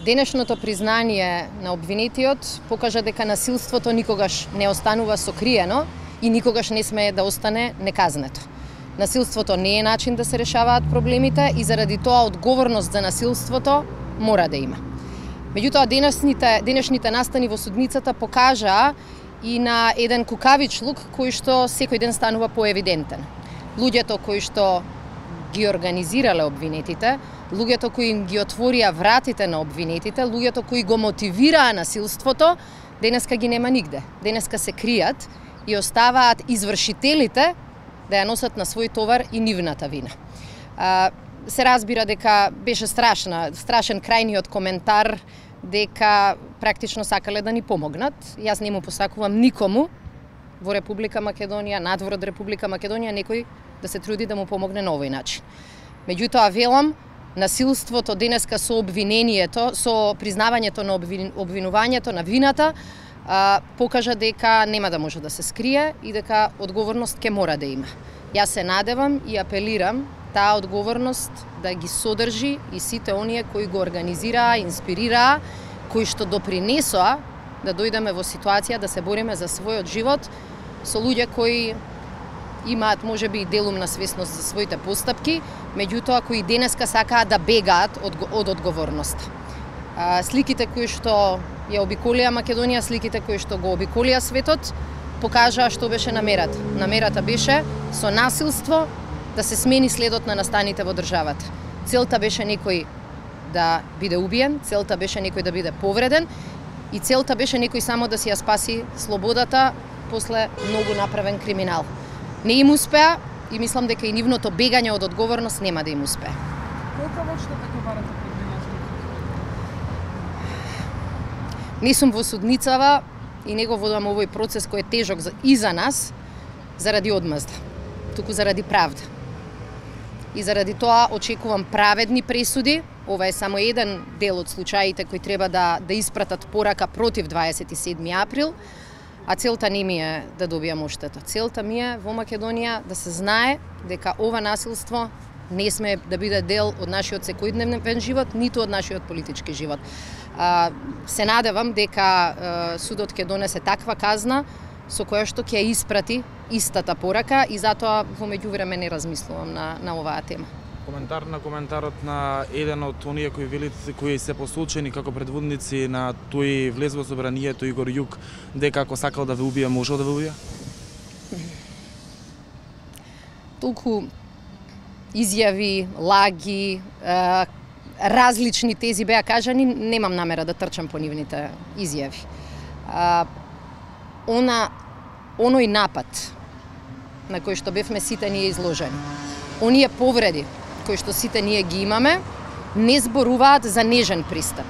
Денешното признание на обвинетиот покажа дека насилството никогаш не останува сокриено и никогаш не смее да остане неказнето. Насилството не е начин да се решаваат проблемите и заради тоа одговорност за насилството мора да има. Меѓутоа, денешните настани во судницата покажаа и на еден кукавичлук кој што секој ден станува поевидентен. Луѓето кои што ги организирале обвинетите, луѓето кои им ги отворија вратите на обвинетите, луѓето кои го мотивираа насилството, денеска ги нема нигде. Денеска се кријат и оставаат извршителите да ја носат на свој товар и нивната вина. Се разбира дека беше страшен крајниот коментар дека практично сакале да ни помогнат. Јас не му посакувам никому во Република Македонија, надвор од Република Македонија, некој да се труди да му помогне на овој начин. Меѓутоа, велам, насилството денеска со обвинението, со признавањето на обвинувањето на вината, покажа дека нема да може да се скрие и дека одговорност ќе мора да има. Јас се надевам и апелирам таа одговорност да ги содржи и сите оние кои го организираа, инспирираа, кои што допринесоа да дојдеме во ситуација да се бориме за својот живот со луѓе кои имаат можеби и делумна свесност за своите постапки, меѓутоа кои денеска сакаат да бегаат од одговорноста. Сликите кои што ја обиколија Македонија, сликите кои што го обиколија светот, покажаа што беше намерата. Намерата беше со насилство да се смени следот на настаните во државата. Целта беше некој да биде убиен, целта беше некој да биде повреден и целта беше некој само да си ја спаси слободата после многу направен криминал. Не им успеа и мислам дека и нивното бегање од одговорност нема да им успее. Колку вочно преговарате пред Минашки? Не сум во судницава и не го водам овој процес кој е тежок и за нас заради одмазда, туку заради правда. И заради тоа очекувам праведни пресуди. Ова е само еден дел од случаите кои треба да испратат порака против 27 април, а целта не ми е да добијам оштета. Целта ми е во Македонија да се знае дека ова насилство не смее да биде дел од нашиот секојдневен живот, ниту од нашиот политички живот. Се надевам дека судот ќе донесе таква казна со која што ќе испрати истата порака и затоа во меѓувреме не размислувам на оваа тема. Коментар на коментарот на еден од оние кои се посочени како предводници на тој влез во собранието Игор Јук, дека ако сакал да ве убие, можел да ве убие? Толку изјави, лаги, различни тези беа кажани, немам намера да трчам по нивните изјави. Оној напад на кој што бевме сите ние изложени, оние повреди кои што сите ние ги имаме, не зборуваат за нежен пристап.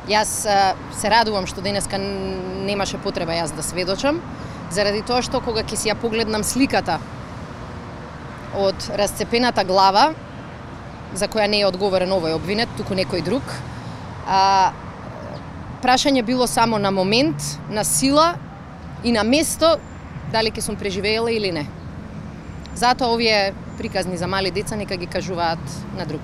Јас се радувам што денеска немаше потреба јас да сведочам, заради тоа што кога ќе си ја погледнам сликата од расцепената глава, за која не е одговорен овој обвинет, туку некој друг, прашање било само на момент, на сила и на место, дали ќе сум преживеела или не. Затоа овие приказни за мали деца нека ги кажуваат на друг.